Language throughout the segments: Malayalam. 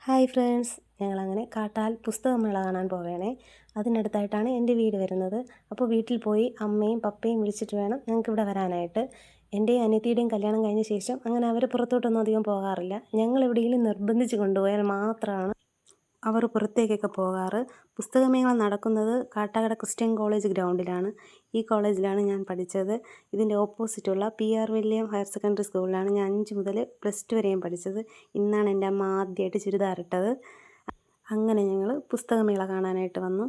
ഹായ് ഫ്രണ്ട്സ്, ഞങ്ങളങ്ങനെ കാട്ടാൽ പുസ്തകമേള കാണാൻ പോവുകയാണേ. അതിനടുത്തായിട്ടാണ് എൻ്റെ വീട് വരുന്നത്. അപ്പോൾ വീട്ടിൽ പോയി അമ്മയും പപ്പയും വിളിച്ചിട്ട് വേണം ഞങ്ങൾക്കിവിടെ വരാനായിട്ട്. എൻ്റെയും അനിയത്തിയുടെയും കല്യാണം കഴിഞ്ഞ ശേഷം അങ്ങനെ അവർ പുറത്തോട്ടൊന്നും അധികം പോകാറില്ല. ഞങ്ങൾ എവിടെയെങ്കിലും നിർബന്ധിച്ച് കൊണ്ടുപോയാൽ മാത്രമാണ് അവർ പുറത്തേക്കൊക്കെ പോകാറ്. പുസ്തകമേള നടക്കുന്നത് കാട്ടാക്കട ക്രിസ്ത്യൻ കോളേജ് ഗ്രൗണ്ടിലാണ്. ഈ കോളേജിലാണ് ഞാൻ പഠിച്ചത്. ഇതിൻ്റെ ഓപ്പോസിറ്റുള്ള PR വില്യം ഹയർ സെക്കൻഡറി സ്കൂളിലാണ് ഞാൻ 5 മുതൽ +2 വരെയും പഠിച്ചത്. ഇന്നാണ് എൻ്റെ അമ്മ ആദ്യമായിട്ട് ചുരിദാറിട്ടത്. അങ്ങനെ ഞങ്ങൾ പുസ്തകമേള കാണാനായിട്ട് വന്നു.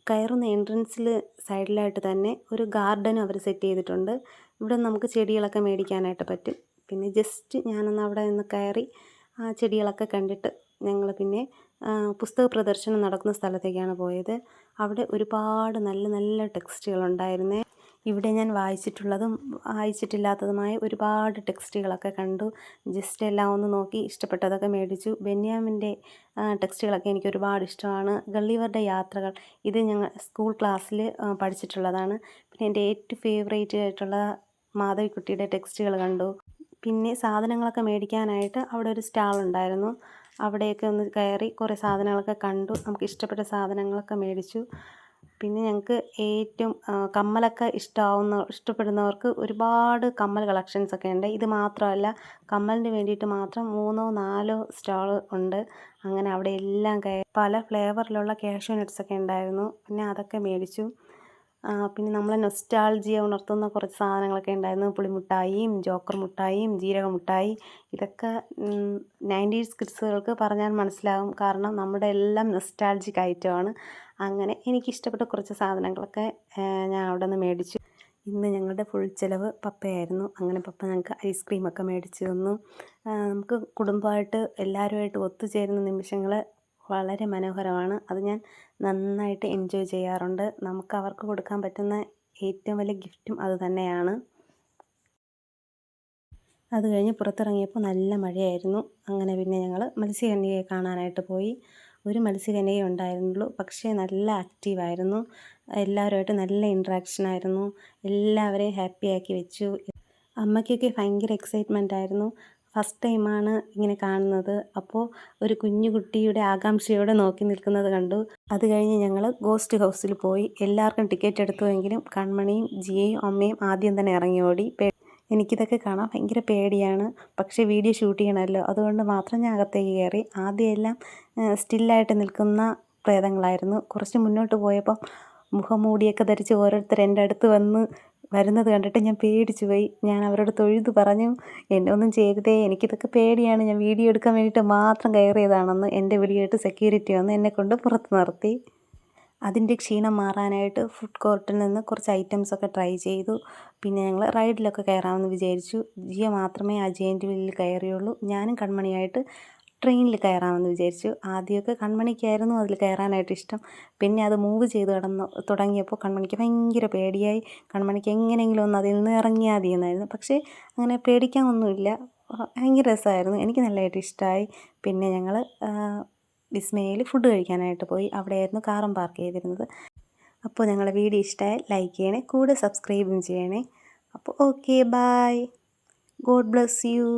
കയറുന്ന എൻട്രൻസിൽ സൈഡിലായിട്ട് തന്നെ ഒരു ഗാർഡനും അവർ സെറ്റ് ചെയ്തിട്ടുണ്ട്. ഇവിടെ നമുക്ക് ചെടികളൊക്കെ മേടിക്കാനായിട്ട് പറ്റും. പിന്നെ ജസ്റ്റ് ഞാനൊന്ന് അവിടെ നിന്ന് കയറി ആ ചെടികളൊക്കെ കണ്ടിട്ട് ഞങ്ങൾ പിന്നെ പുസ്തക പ്രദർശനം നടക്കുന്ന സ്ഥലത്തേക്കാണ് പോയത്. അവിടെ ഒരുപാട് നല്ല നല്ല ടെക്സ്റ്റുകളുണ്ടായിരുന്നേ. ഇവിടെ ഞാൻ വായിച്ചിട്ടുള്ളതും വായിച്ചിട്ടില്ലാത്തതുമായ ഒരുപാട് ടെക്സ്റ്റുകളൊക്കെ കണ്ടു. ജസ്റ്റ് എല്ലാം ഒന്ന് നോക്കി ഇഷ്ടപ്പെട്ടതൊക്കെ മേടിച്ചു. ബെന്യാമിൻ്റെ ടെക്സ്റ്റുകളൊക്കെ എനിക്ക് ഒരുപാട് ഇഷ്ടമാണ്. ഗള്ളിവറുടെ യാത്രകൾ, ഇത് ഞങ്ങൾ സ്കൂൾ ക്ലാസ്സിൽ പഠിച്ചിട്ടുള്ളതാണ്. പിന്നെ എൻ്റെ ഏറ്റവും ഫേവറേറ്റ് ആയിട്ടുള്ള മാധവിക്കുട്ടിയുടെ ടെക്സ്റ്റുകൾ കണ്ടു. പിന്നെ സാധനങ്ങളൊക്കെ മേടിക്കാനായിട്ട് അവിടെ ഒരു സ്റ്റാൾ ഉണ്ടായിരുന്നു. അവിടെയൊക്കെ ഒന്ന് കയറി കുറേ സാധനങ്ങളൊക്കെ കണ്ടു. നമുക്ക് ഇഷ്ടപ്പെട്ട സാധനങ്ങളൊക്കെ മേടിച്ചു. പിന്നെ ഞങ്ങൾക്ക് ഏറ്റവും കമ്മലൊക്കെ ഇഷ്ടപ്പെടുന്നവർക്ക് ഒരുപാട് കമ്മൽ കളക്ഷൻസൊക്കെ ഉണ്ട്. ഇത് മാത്രമല്ല, കമ്മലിന് വേണ്ടിയിട്ട് മാത്രം 3ഓ 4ഓ സ്റ്റാൾ ഉണ്ട്. അങ്ങനെ അവിടെ എല്ലാം പല ഫ്ലേവറിലുള്ള കാഷ്യൂ നട്ട്സൊക്കെ ഉണ്ടായിരുന്നു. പിന്നെ അതൊക്കെ മേടിച്ചു. പിന്നെ നമ്മളെ നൊസ്റ്റാൾജിയ ഉണർത്തുന്ന കുറച്ച് സാധനങ്ങളൊക്കെ ഉണ്ടായിരുന്നു. പുളിമുട്ടായിയും ജോക്കർ മുട്ടായിയും ജീരക മുട്ടായി. ഇതൊക്കെ 90s കിഡ്സുകൾക്ക് പറഞ്ഞാൽ മനസ്സിലാകും. കാരണം നമ്മുടെ എല്ലാം നൊസ്റ്റാൾജിക് ഐറ്റമാണ്. അങ്ങനെ എനിക്കിഷ്ടപ്പെട്ട കുറച്ച് സാധനങ്ങളൊക്കെ ഞാൻ അവിടെ നിന്ന് മേടിച്ചു. ഇന്ന് ഞങ്ങളുടെ ഫുൾ ചിലവ് പപ്പയായിരുന്നു. അങ്ങനെ പപ്പ ഞങ്ങൾക്ക് ഐസ്ക്രീമൊക്കെ മേടിച്ച് തന്നു. നമുക്ക് കുടുംബമായിട്ട് എല്ലാവരുമായിട്ട് ഒത്തുചേരുന്ന നിമിഷങ്ങൾ വളരെ മനോഹരമാണ്. അത് ഞാൻ നന്നായിട്ട് എൻജോയ് ചെയ്യാറുണ്ട്. നമുക്ക് അവർക്ക് കൊടുക്കാൻ പറ്റുന്ന ഏറ്റവും വലിയ ഗിഫ്റ്റും അത് തന്നെയാണ്. അത് കഴിഞ്ഞ് പുറത്തിറങ്ങിയപ്പോൾ നല്ല മഴയായിരുന്നു. അങ്ങനെ പിന്നെ ഞങ്ങൾ മത്സ്യകന്യകയെ കാണാനായിട്ട് പോയി. ഒരു മത്സ്യകന്യകയെ ഉണ്ടായിരുന്നുള്ളൂ, പക്ഷേ നല്ല ആക്റ്റീവായിരുന്നു. എല്ലാവരുമായിട്ട് നല്ല ഇൻട്രാക്ഷനായിരുന്നു. എല്ലാവരെയും ഹാപ്പിയാക്കി വെച്ചു. അമ്മയ്ക്കൊക്കെ ഭയങ്കര എക്സൈറ്റ്മെൻ്റ് ആയിരുന്നു. ഫസ്റ്റ് ടൈമാണ് ഇങ്ങനെ കാണുന്നത്. അപ്പോൾ ഒരു കുഞ്ഞു കുട്ടിയുടെ ആകാംക്ഷയോടെ നോക്കി നിൽക്കുന്നത് കണ്ടു. അത് കഴിഞ്ഞ് ഞങ്ങൾ ഗോസ്റ്റ് ഹൗസിൽ പോയി. എല്ലാവർക്കും ടിക്കറ്റ് എടുത്തുവെങ്കിലും കൺമണിയും ജിയയും അമ്മയും ആദ്യം തന്നെ ഇറങ്ങി ഓടി. എനിക്കിതൊക്കെ കാണാൻ ഭയങ്കര പേടിയാണ്. പക്ഷേ വീഡിയോ ഷൂട്ട് ചെയ്യണമല്ലോ, അതുകൊണ്ട് മാത്രം ഞാൻ അകത്തേക്ക് കയറി. ആദ്യമെല്ലാം സ്റ്റില്ലായിട്ട് നിൽക്കുന്ന പ്രേതങ്ങളായിരുന്നു. കുറച്ച് മുന്നോട്ട് പോയപ്പോൾ മുഖംമൂടിയൊക്കെ ധരിച്ച് ഓരോരുത്തർ എൻ്റെ അടുത്ത് വരുന്നത് കണ്ടിട്ട് ഞാൻ പേടിച്ചു പോയി. ഞാൻ അവരോട് തൊഴുതു പറഞ്ഞു, എന്നെ ഒന്നും ചെയ്തതേ, എനിക്കിതൊക്കെ പേടിയാണ്, ഞാൻ വീഡിയോ എടുക്കാൻ വേണ്ടിയിട്ട് മാത്രം കയറിയതാണെന്ന്. എൻ്റെ വിളി കേട്ട് സെക്യൂരിറ്റി വന്ന് എന്നെക്കൊണ്ട് പുറത്ത് നിർത്തി. അതിൻ്റെ ക്ഷീണം മാറാനായിട്ട് ഫുഡ് കോർട്ടിൽ നിന്ന് കുറച്ച് ഐറ്റംസൊക്കെ ട്രൈ ചെയ്തു. പിന്നെ ഞങ്ങൾ റൈഡിലൊക്കെ കയറാമെന്ന് വിചാരിച്ചു. ജിയ മാത്രമേ ആ ജെയിൻ്റ് വീലിൽ കയറിയുള്ളൂ. ഞാനും കൺമണിയായിട്ട് ട്രെയിനിൽ കയറാമെന്ന് വിചാരിച്ചു. ആദ്യമൊക്കെ കൺമണിക്കായിരുന്നു അതിൽ കയറാനായിട്ട് ഇഷ്ടം. പിന്നെ അത് മൂവ് ചെയ്ത് തുടങ്ങിയപ്പോൾ കൺമണിക്ക് ഭയങ്കര പേടിയായി. കൺമണിക്ക് എങ്ങനെയെങ്കിലും ഒന്ന് അതിൽ നിന്ന് ഇറങ്ങിയാൽ മതി എന്നായിരുന്നു. പക്ഷേ അങ്ങനെ പേടിക്കാനൊന്നുമില്ല, ഭയങ്കര രസമായിരുന്നു. എനിക്ക് നല്ലതായിട്ട് ഇഷ്ടമായി. പിന്നെ ഞങ്ങൾ വിസ്മയയിൽ ഫുഡ് കഴിക്കാനായിട്ട് പോയി. അവിടെയായിരുന്നു കാറും പാർക്ക് ചെയ്തിരുന്നത്. അപ്പോൾ ഞങ്ങളുടെ വീഡിയോ ഇഷ്ടമായാൽ ലൈക്ക് ചെയ്യണേ, കൂടെ സബ്സ്ക്രൈബും ചെയ്യണേ. അപ്പോൾ okay, bye, God bless U.